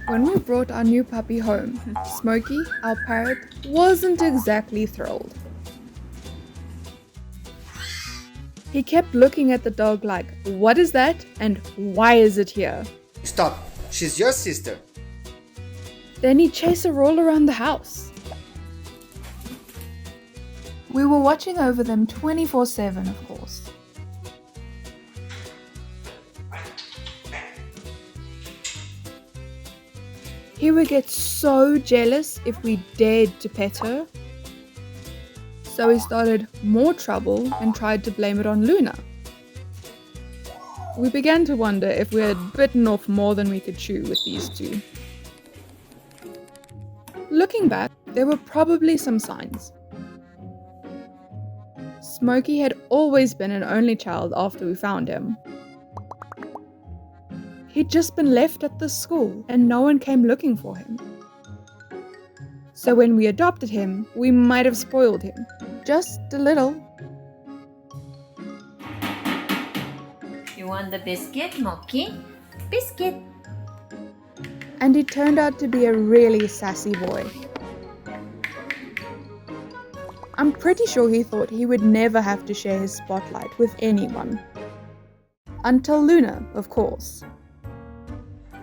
When we brought our new puppy home, Smokey, our parrot, wasn't exactly thrilled. He kept looking at the dog like, "What is that? And why is it here?" Stop, she's your sister. Then he'd chase her all around the house. We were watching over them 24/7, of course. He would get so jealous if we dared to pet her. So he started more trouble and tried to blame it on Luna. We began to wonder if we had bitten off more than we could chew with these two. Looking back, there were probably some signs. Smokey had always been an only child after we found him. He'd just been left at the school and no one came looking for him. So when we adopted him, we might have spoiled him. Just a little. You want the biscuit, Moki? Biscuit! And he turned out to be a really sassy boy. I'm pretty sure he thought he would never have to share his spotlight with anyone. Until Luna, of course.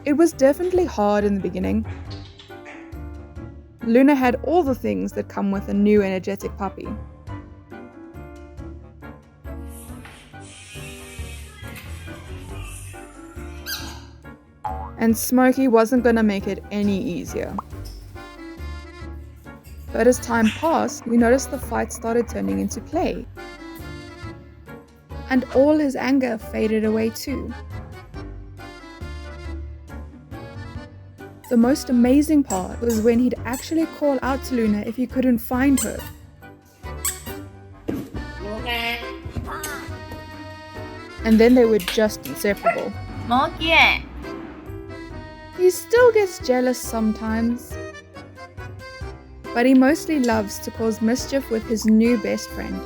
It was definitely hard in the beginning. Luna had all the things that come with a new energetic puppy. And Smokey wasn't gonna make it any easier. But as time passed, we noticed the fight started turning into play. And all his anger faded away too. The most amazing part was when he'd actually call out to Luna if he couldn't find her. And then they were just inseparable. Moki! He still gets jealous sometimes. But he mostly loves to cause mischief with his new best friend.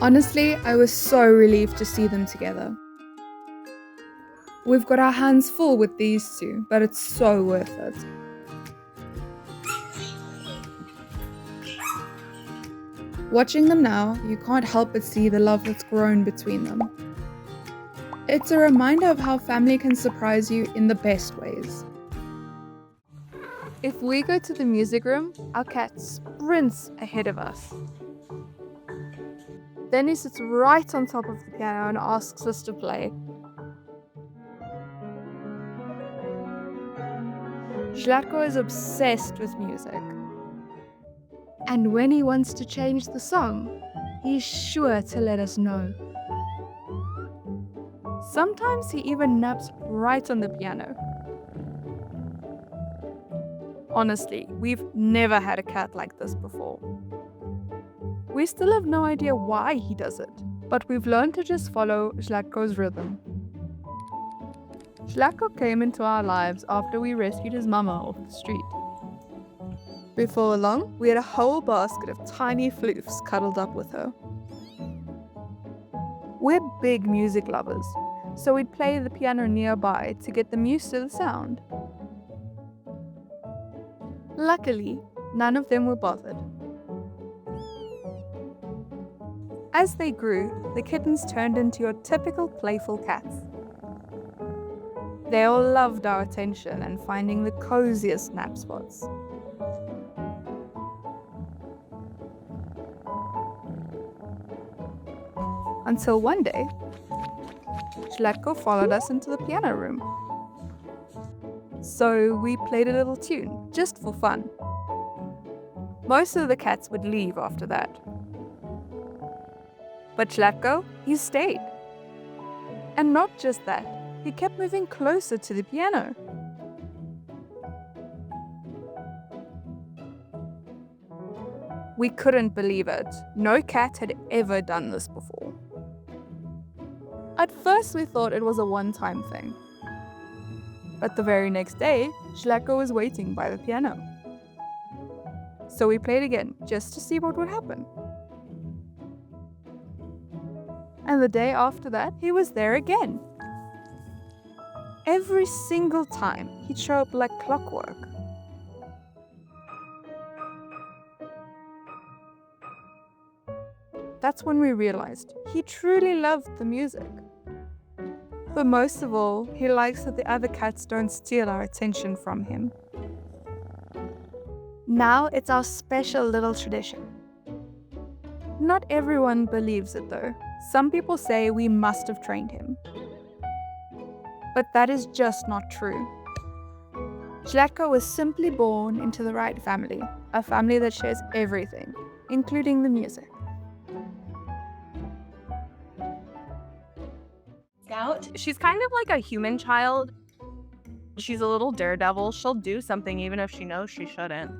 Honestly, I was so relieved to see them together. We've got our hands full with these two, but it's so worth it. Watching them now, you can't help but see the love that's grown between them. It's a reminder of how family can surprise you in the best ways. If we go to the music room, our cat sprints ahead of us. Then he sits right on top of the piano and asks us to play. Schlacos is obsessed with music. And when he wants to change the song, he's sure to let us know. Sometimes he even naps right on the piano. Honestly, we've never had a cat like this before. We still have no idea why he does it, but we've learned to just follow Schlacos' rhythm. Schlaco came into our lives after we rescued his mama off the street. Before long, we had a whole basket of tiny floofs cuddled up with her. We're big music lovers, so we'd play the piano nearby to get them used to the sound. Luckily, none of them were bothered. As they grew, the kittens turned into your typical playful cats. They all loved our attention and finding the coziest nap spots. Until one day, Schlaco followed us into the piano room. So we played a little tune, just for fun. Most of the cats would leave after that. But Schlaco, he stayed. And not just that, he kept moving closer to the piano. We couldn't believe it. No cat had ever done this before. At first we thought it was a one-time thing. But the very next day, Schlaco was waiting by the piano. So we played again, just to see what would happen. And the day after that, he was there again. Every single time, he'd show up like clockwork. That's when we realized he truly loved the music. But most of all, he likes that the other cats don't steal our attention from him. Now it's our special little tradition. Not everyone believes it though. Some people say we must have trained him. But that is just not true. Schlacos was simply born into the right family, a family that shares everything, including the music. Scout, she's kind of like a human child. She's a little daredevil. She'll do something even if she knows she shouldn't.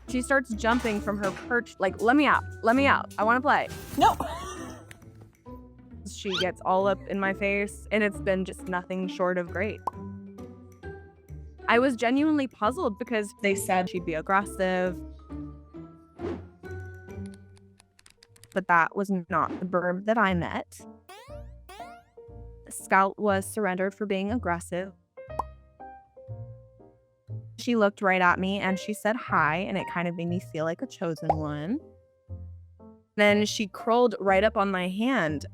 She starts jumping from her perch, like, let me out, I want to play. No. She gets all up in my face, and it's been just nothing short of great. I was genuinely puzzled because they said she'd be aggressive, but that was not the bird that I met. Scout was surrendered for being aggressive. She looked right at me and she said hi, and it kind of made me feel like a chosen one. Then she curled right up on my hand.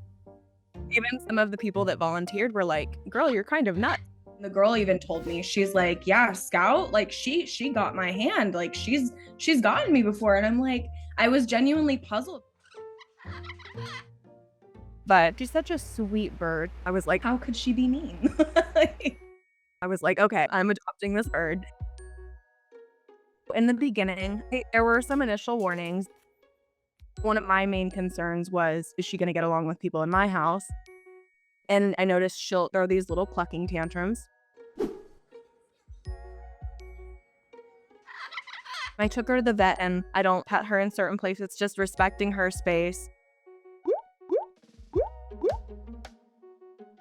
Even some of the people that volunteered were like, girl, you're kind of nuts. The girl even told me, she's like, yeah, Scout, like she got my hand. Like she's gotten me before. And I'm like, I was genuinely puzzled. But she's such a sweet bird. I was like, how could she be mean? I was like, okay, I'm adopting this bird. In the beginning, there were some initial warnings. One of my main concerns was, is she going to get along with people in my house? And I noticed she'll throw these little clucking tantrums. I took her to the vet, and I don't pet her in certain places. It's just respecting her space.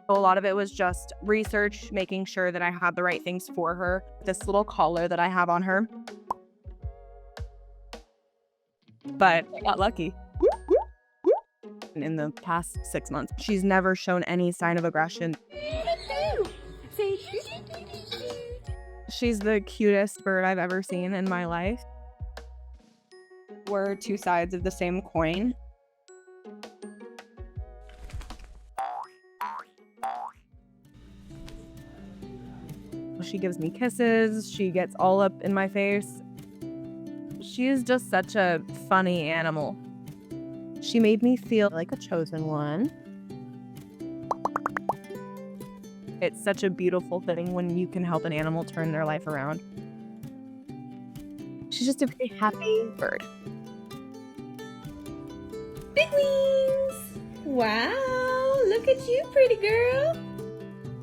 A lot of it was just research, making sure that I had the right things for her. This little collar that I have on her. But I got lucky. In the past 6 months, she's never shown any sign of aggression. She's the cutest bird I've ever seen in my life. We're two sides of the same coin. She gives me kisses. She gets all up in my face. She is just such a funny animal. She made me feel like a chosen one. It's such a beautiful thing when you can help an animal turn their life around. She's just a very happy bird. Big wings! Wow, look at you, pretty girl.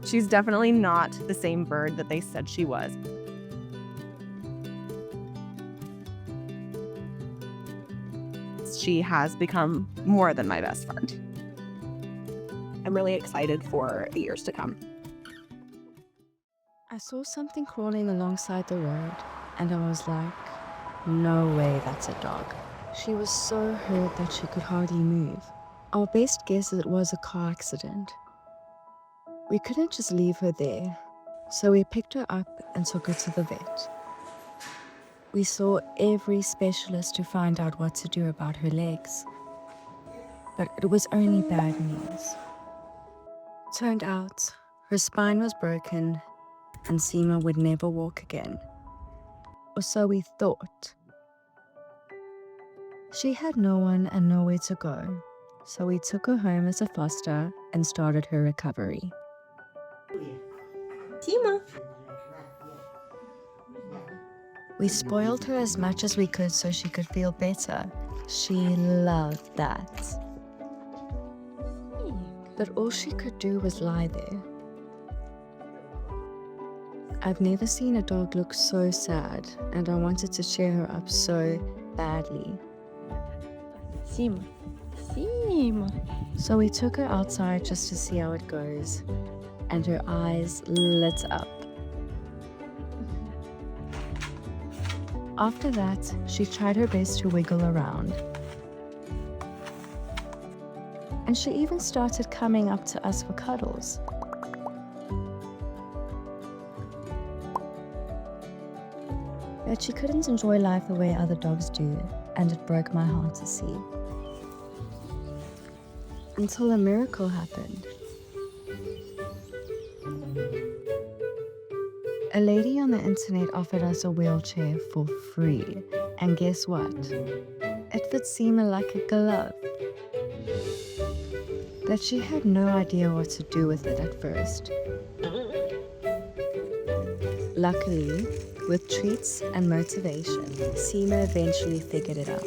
She's definitely not the same bird that they said she was. She has become more than my best friend. I'm really excited for the years to come. I saw something crawling alongside the road, and I was like, no way that's a dog. She was so hurt that she could hardly move. Our best guess is it was a car accident. We couldn't just leave her there, so we picked her up and took her to the vet. We saw every specialist to find out what to do about her legs, but it was only bad news. Turned out, her spine was broken and Sema would never walk again. Or so we thought. She had no one and nowhere to go, so we took her home as a foster and started her recovery. Sema. We spoiled her as much as we could so she could feel better. She loved that. But all she could do was lie there. I've never seen a dog look so sad, and I wanted to cheer her up so badly. Sema. Sema. So we took her outside just to see how it goes, and her eyes lit up. After that, she tried her best to wiggle around. And she even started coming up to us for cuddles. But she couldn't enjoy life the way other dogs do, and it broke my heart to see. Until a miracle happened. A lady on the internet offered us a wheelchair for free, and guess what? It fits Sema like a glove. But she had no idea what to do with it at first. Luckily, with treats and motivation, Sema eventually figured it out.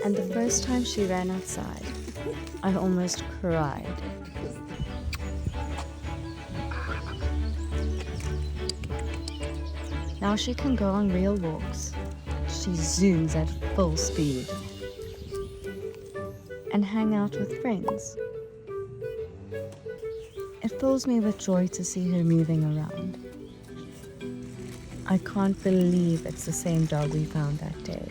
And the first time she ran outside, I almost cried. Now she can go on real walks. She zooms at full speed. And hang out with friends. It fills me with joy to see her moving around. I can't believe it's the same dog we found that day.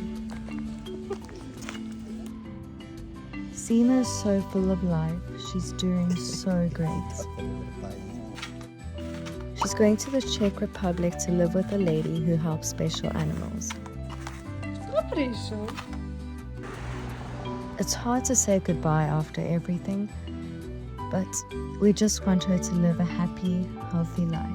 Sema is so full of life. She's doing so great. She's going to the Czech Republic to live with a lady who helps special animals. It's hard to say goodbye after everything, but we just want her to live a happy, healthy life.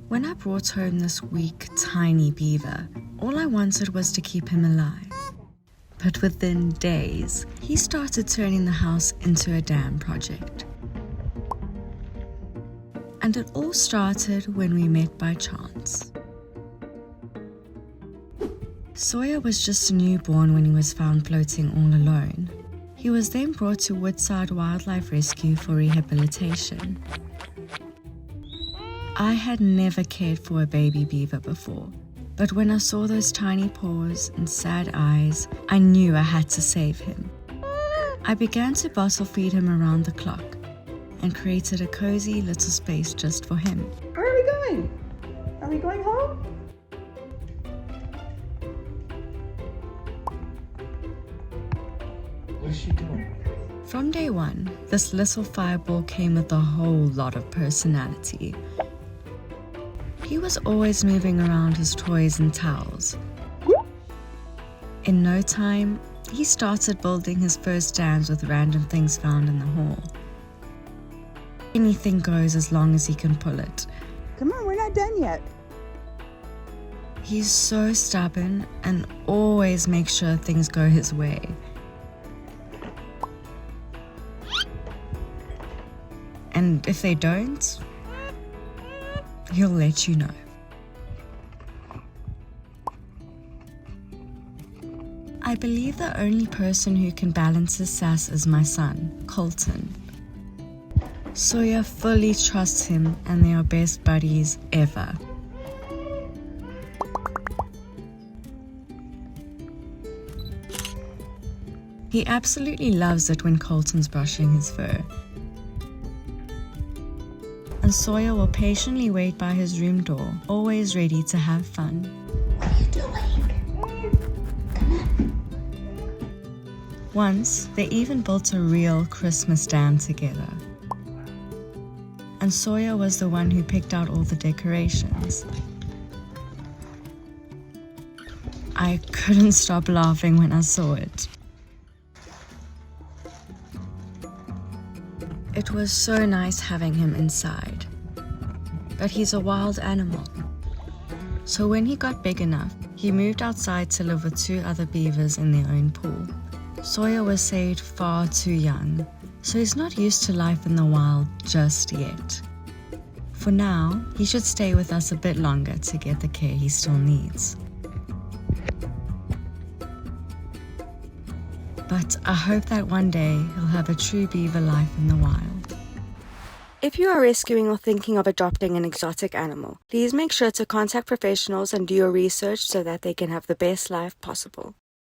When I brought home this weak, tiny beaver, all I wanted was to keep him alive. But within days, he started turning the house into a dam project. And it all started when we met by chance. Sawyer was just a newborn when he was found floating all alone. He was then brought to Woodside Wildlife Rescue for rehabilitation. I had never cared for a baby beaver before, but when I saw those tiny paws and sad eyes, I knew I had to save him. I began to bottle feed him around the clock and created a cozy little space just for him. Where are we going? Are we going home? What's she doing? From day one, this little fireball came with a whole lot of personality. He was always moving around his toys and towels. In no time, he started building his first dams with random things found in the hall. Anything goes as long as he can pull it. Come on, we're not done yet. He's so stubborn and always makes sure things go his way. And if they don't, he'll let you know. I believe the only person who can balance his sass is my son, Colton. Sawyer fully trusts him and they are best buddies ever. He absolutely loves it when Colton's brushing his fur. And Sawyer will patiently wait by his room door, always ready to have fun. What are you doing? Once, they even built a real Christmas dam together. And Sawyer was the one who picked out all the decorations. I couldn't stop laughing when I saw it. It was so nice having him inside. But he's a wild animal. So when he got big enough, he moved outside to live with 2 other beavers in their own pool. Sawyer was saved far too young, so he's not used to life in the wild just yet. For now, he should stay with us a bit longer to get the care he still needs. But I hope that one day he'll have a true beaver life in the wild. If you are rescuing or thinking of adopting an exotic animal, please make sure to contact professionals and do your research so that they can have the best life possible.